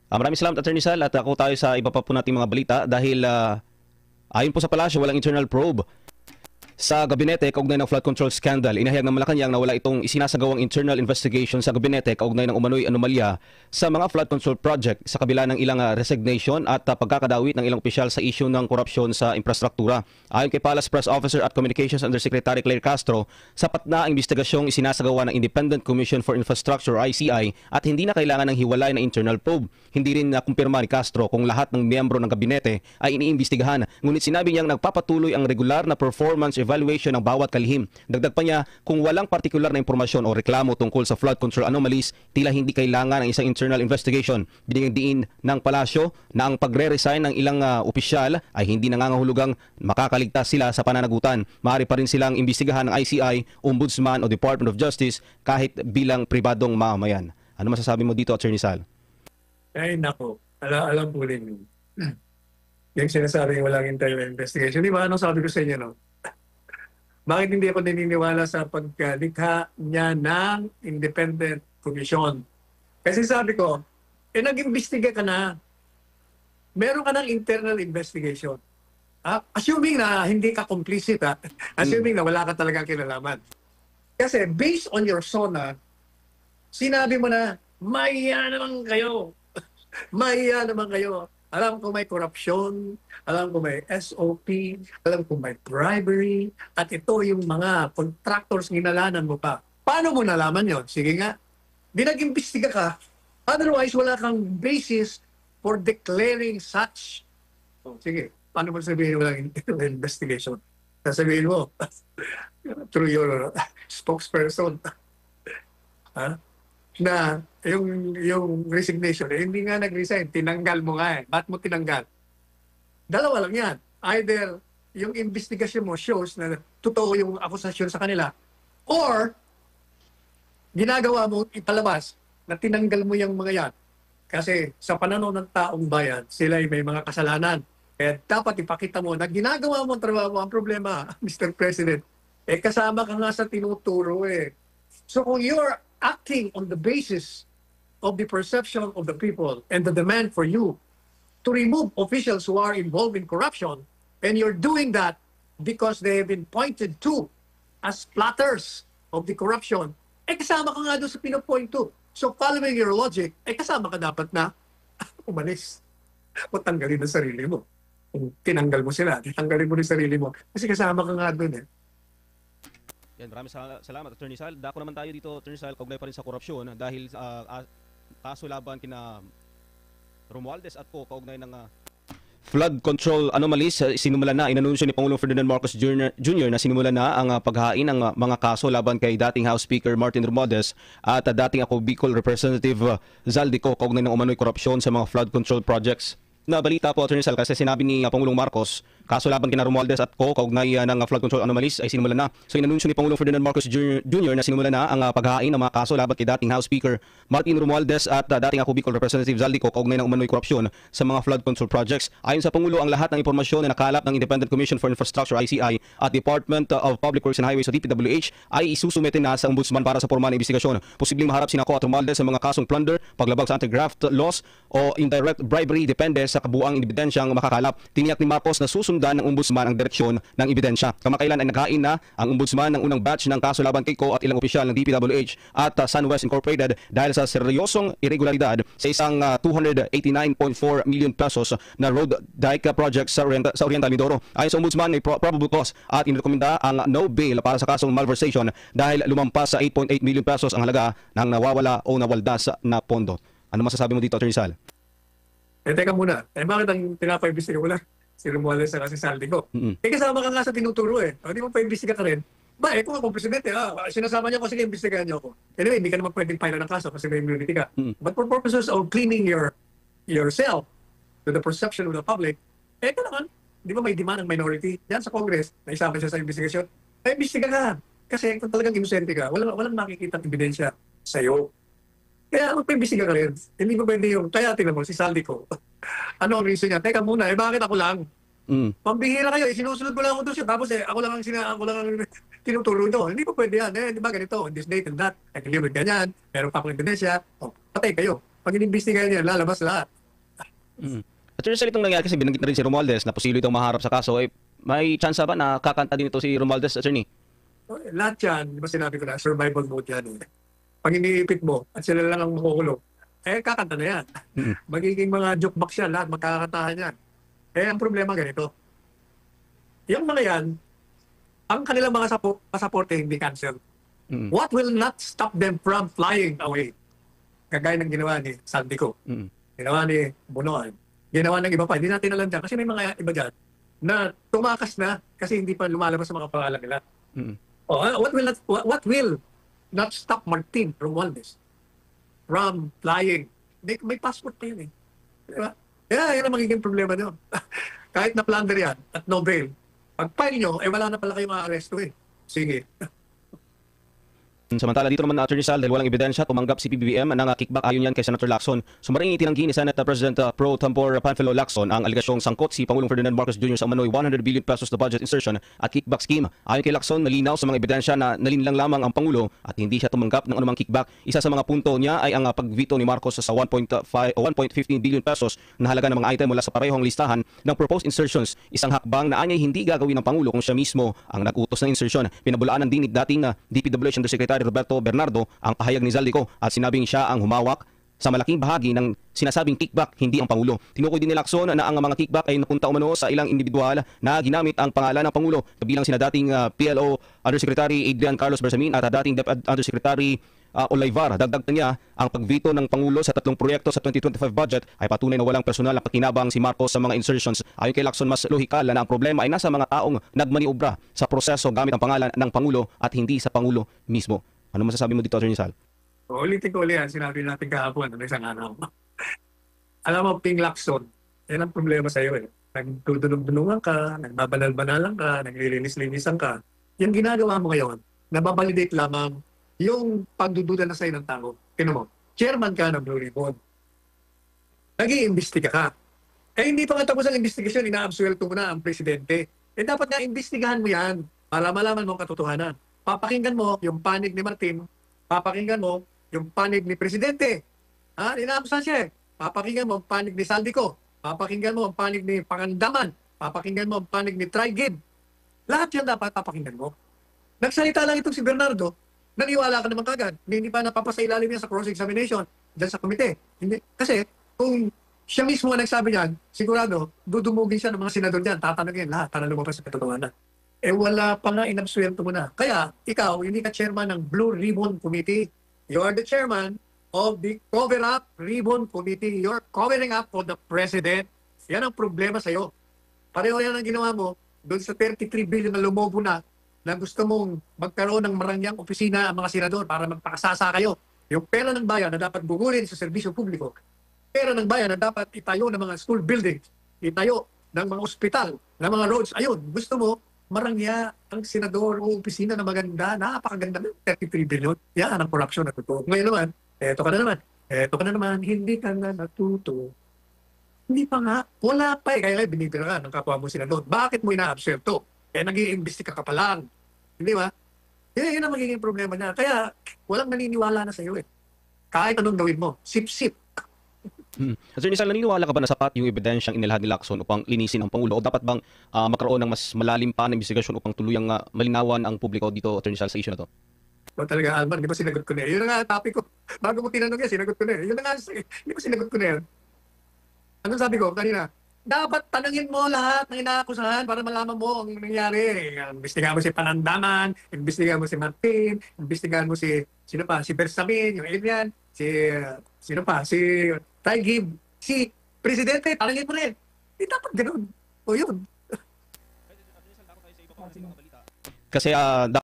Maraming salamat, Attorney Sal, at ako tayo sa iba pa po nating mga balita dahil ayon po sa palasyo, walang internal probe sa gabinete kaugnay ng flood control scandal. Inahayag ng Malacanang na wala itong isinasagawang internal investigation sa gabinete kaugnay ng umano'y anomalya sa mga flood control project sa kabila ng ilang resignation at pagkakadawit ng ilang opisyal sa issue ng korupsyon sa infrastruktura. Ayon kay Palace Press Officer at Communications Undersecretary Claire Castro, sapat na ang investigasyong isinasagawa ng Independent Commission for Infrastructure ICI at hindi na kailangan ng hiwalay na internal probe. Hindi rin nakumpirma ni Castro kung lahat ng miyembro ng gabinete ay iniimbestigahan, ngunit sinabi niyang nagpapatuloy ang regular na performance evaluation ng bawat kalihim. Dagdag pa niya, kung walang partikular na impormasyon o reklamo tungkol sa flood control anomalies, tila hindi kailangan ng isang internal investigation. Binigyang diin ng palasyo na ang pagre-resign ng ilang opisyal ay hindi nangangahulugang makakaligtas sila sa pananagutan. Maaari pa rin silang imbestigahan ng ICI, Ombudsman o Department of Justice kahit bilang pribadong mamamayan. Ano masasabi mo dito, Attorney Sal? Ay, nako. Alam po rin. Yung sinasabi walang internal investigation. Di ba? Anong sabi ko sa inyo, no? Bakit hindi ako naniniwala sa pagkalikha niya ng independent commission? Kasi sabi ko, nag-imbestiga ka na. Meron ka ng internal investigation. Assuming na hindi ka complicit, assuming na wala ka talagang kinalaman. Kasi based on your SONA, sinabi mo na, maya naman kayo. Maya naman kayo. Alam ko may corruption, alam ko may SOP, alam ko may bribery, at ito yung mga contractors ginalanan mo pa. Paano mo nalaman yon? Sige nga, di nag-imbestiga ka. Otherwise, wala kang basis for declaring such. Sige, paano mo sabihin walang investigation? Sasabihin mo, through your spokesperson, na yung resignation, hindi nga nag-resign, tinanggal mo nga eh. Ba't mo tinanggal? Dalawa lang yan. Either yung investigation mo shows na totoo yung akusasyon sa kanila, or ginagawa mo ipalabas na tinanggal mo yung mga yan. Kasi sa pananaw ng taong bayan, sila ay may mga kasalanan. Kaya dapat ipakita mo na ginagawa mo ang trabaho. Ang problema, Mr. President, kasama ka nga sa tinuturo eh. So kung you're acting on the basis of the perception of the people and the demand for you to remove officials who are involved in corruption, and you're doing that because they have been pointed to as platters of the corruption, kasama ka nga doon sa pinopoint to. So following your logic, kasama ka dapat na umalis o tanggalin ang sarili mo. Kung tinanggal mo sila, tanggalin mo rin sarili mo. Kasi kasama ka nga doon eh. Yan, maraming salamat, Attorney Sal. Dako naman tayo dito, Attorney Sal, kaugnay pa rin sa korupsyon dahil kaso laban kina Romualdez at po kaugnay ng flood control anomalies. Sinimulan na, inanunsyo ni Pangulong Ferdinand Marcos Jr. na sinimulan na ang paghain ng mga kaso laban kay dating House Speaker Martin Romualdez at dating Bicol Representative Zaldico kaugnay ng umano'y korupsyon sa mga flood control projects. Na balita po, Attorney Sal, kasi sinabi ni Pangulong Marcos, kaso laban kina Romualdez at kaugnay ng flood control anomalies ay sinimulan na. So inanunsyo ni Pangulong Ferdinand Marcos Jr. na sinimulan na ang paghahain ng mga kaso laban kay dating House Speaker Martin Romualdez at dating Bicol Representative Zaldico kaugnay ng umano'y korupsyon sa mga flood control projects. Ayon sa Pangulo, ang lahat ng impormasyon na nakalap ng Independent Commission for Infrastructure ICI at Department of Public Works and Highways o DPWH ay isusumite na sa Ombudsman para sa formal na investigasyon. Posibleng maharap sina Coat Romualdez sa mga kasong plunder, paglabag sa anti-graft laws o indirect bribery depende sa kabuang ebidensyang makakalap. Tiniyak ni Marcos na susundan ng Ombudsman ang direksyon ng ebidensya. Kamakailan ay naghain na ang Ombudsman ng unang batch ng kaso laban kay Co at ilang opisyal ng DPWH at SunWest Incorporated dahil sa seryosong irregularidad sa isang 289.4 million pesos na road dike project sa Oriental Mindoro. Ayon sa Ombudsman, may probable cause at inirekomenda ang no bail para sa kasong malversation dahil lumampas sa 8.8 million pesos ang halaga ng nawawala o nawaldas na pondo. Ano masasabi mo dito, Attorney Sal? Teka muna. Bakit ang pinapaimbestiga mo lang? Si Romualdez sa kasi Zaldico. Kasama ka nga sa tinuturo eh. Hindi mo pa-imbestiga ka rin. Kung ako presidente, sinasama niyo ko, sige, imbestigahan niyo ako. Anyway, hindi ka naman pwedeng file ng kaso kasi may immunity ka. But for purposes of cleaning yourself to the perception of the public, kailangan, di ba may demand ng minority? Yan sa Congress, naisama siya sa investigasyon. Imbestiga ka. Kasi kung talagang inosente ka, walang makikita ebidensya sa'yo. Kaya magpaimbestiga ka rin. Hindi ba pwede yung, kaya tingnan mo, si Zaldico. Ano ang reason niya? Teka muna, bakit ako lang? Pambihira kayo, sinusunod ko lang ang utos yun. Tapos ako lang ang tinuturo ito. Hindi pa pwede yan. Di ba ganito, on this date and that, nag-deliver ganyan, meron pa akong ebidensya, patay kayo. Pag inimbestigahan niya, lalabas lahat. Mm. Attorney Sal, itong nangyari kasi binanggit na rin si Romualdez na posible itong maharap sa kaso. Eh, may chance ba na kakanta din ito si Romualdez, attorney? Lahat yan, di ba sinabi ko na, survival mode yan. Pag iniipit mo at sila lang ang makukulong, kakanta na yan. Mm. Magiging mga jukebox yan, lahat magkakakantahan yan. Ang problema ganito. Yung mga yan, ang kanilang mga pasaporte hindi cancel. Mm. What will not stop them from flying away? Kagaya ng ginawa ni Saldico, Mm. ginawa ni Bunoan, ginawa ng iba pa. Hindi natin alam dyan kasi may mga iba dyan na tumakas na kasi hindi pa lumalabas sa mga pangalan nila. Mm. What will not stop Martin Romualdez from flying? May passport pa yun eh. Di ba? Yan ang magiging problema nyo. Kahit na plunder yan at no bail, pag-file nyo, wala na pala kayong ma-arresto eh. Sige. Samantala dito naman na Attorney Sal, dahil walang ebidensya, tumanggap si PBBM ng kickback ayon yan kay Senator Lacson. Sumaring itinanggi ni Senate President Pro Tempore Panfilo Lacson ang aligasyong sangkot si Pangulong Ferdinand Marcos Jr. sa umano'y 100 billion pesos na budget insertion at kickback scheme. Ayon kay Lacson, malinaw sa mga ebidensya na nalinlang lamang ang Pangulo at hindi siya tumanggap ng anumang kickback. Isa sa mga punto niya ay ang pagvito ni Marcos sa 1.15 billion pesos na halaga ng mga item mula sa parehong listahan ng proposed insertions. Isang hakbang na anyay hindi gagawin ng Pangulo kung siya mismo ang nag-utos ng insertion. Pinabulaanan din ni dating DPWH Undersecretary Roberto Bernardo ang pahayag ni Zaldico at sinabing siya ang humawak sa malaking bahagi ng sinasabing kickback, hindi ang Pangulo. Tinukoy din ni Lacson na ang mga kickback ay napunta umano sa ilang individual na ginamit ang pangalan ng Pangulo, kabilang sina dating PLO Undersecretary Adrian Carlos Bersamin at dating DepEd Undersecretary Olivar. Dagdag na niya, ang pagvito ng Pangulo sa 3 proyekto sa 2025 budget ay patunay na walang personal na pakinabang si Marcos sa mga insertions. Ayon kay Lacson, mas lohikal na ang problema ay nasa mga taong nagmaniobra sa proseso gamit ang pangalan ng Pangulo at hindi sa Pangulo mismo. Ano masasabi mo dito, Attorney Sal? Ulitin ko ulit yan, sinabi natin kahapon, isang araw. Alam mo, Ping Lacson, yan ang problema sa iyo eh. Nagdudulog-dulungan ka, nagbabanal-banalan ka, naglilinis-linisan ka. Yung ginagawa mo ngayon, nababalidate lamang yung pagdududa na sa'yo ng tao. Tingnan mo, chairman ka ng Blue Ribbon. Nag-iimbestiga ka. Hindi pa nga tapos ang investigasyon, ina-absuelto mo na ang presidente. Dapat nga imbestigahan mo yan para malaman mo ang katotohanan. Papakinggan mo yung panig ni Martin, papakinggan mo yung panig ni Presidente. Inaabusan siya eh. Papakinggan mo ang panig ni Saldico, papakinggan mo ang panig ni Pangandaman, papakinggan mo ang panig ni Trigid. Lahat yan dapat papakinggan mo. Nagsalita lang itong si Bernardo, naniwala ka naman kagad. Hindi pa napapasailalim yan sa cross-examination dyan sa komite. Kasi kung siya mismo ang nagsabi niyan, sigurado, dudumugin siya ng mga senador dyan, tatanungin lahat para lumabas sa katotohanan. Wala pa nga, inabsuelto mo na. Kaya, ikaw, hindi ka chairman ng Blue Ribbon Committee. You are the chairman of the Cover-Up Ribbon Committee. You're covering up for the president. Yan ang problema sa'yo. Pareho yan ang ginawa mo doon sa 33 billion na lumobo na gusto mong magkaroon ng marangyang opisina ang mga senador para magpakasasa kayo. Yung pera ng bayan na dapat bugulin sa serbisyo publiko. Pera ng bayan na dapat itayo ng mga school buildings, itayo ng mga ospital, ng mga roads. Ayun, gusto mo, marangya ang senador o opisina na maganda, napakaganda ng 33 billion. Yan ang corruption na totoo. Ngayon naman, eto ka na naman, hindi ka na natuto. Hindi pa nga, wala pa eh. Kaya binibira ka ng kapwa mo senador. Bakit mo ina-absuelto? Nag-iimbestiga ka pa lang. Hindi ba? Yun ang magiging problema niya. Kaya walang naniniwala na sa iyo eh. Kahit anong gawin mo, sip-sip. Attorney Sal, naniniwala ka ba na sapat yung ebidensyang inilahad ni Lacson upang linisin ang Pangulo? O dapat bang magkaroon ng mas malalim pa na investigasyon upang tuluyang malinawan ang publiko dito, Attorney Sal, sa issue na to? Talaga, Alman, di ba sinagot ko na yun? Yun na nga topic ko. Bago mo tinanong yan, sinagot ko na yun. Yun na nga, di ba sinagot ko na yun? Anong sabi ko kanina? Dapat tanungin mo lahat ng inaakusahan para malaman mo ang nangyari. Imbestigahan mo si Panandaman, imbestigahan mo si Martin, imbestigahan mo si, sino pa, si Bersamin, yung Adrian, sino pa, si Taigib, si Presidente, tanungin mo rin. Dapat ganun. O yun. Kasi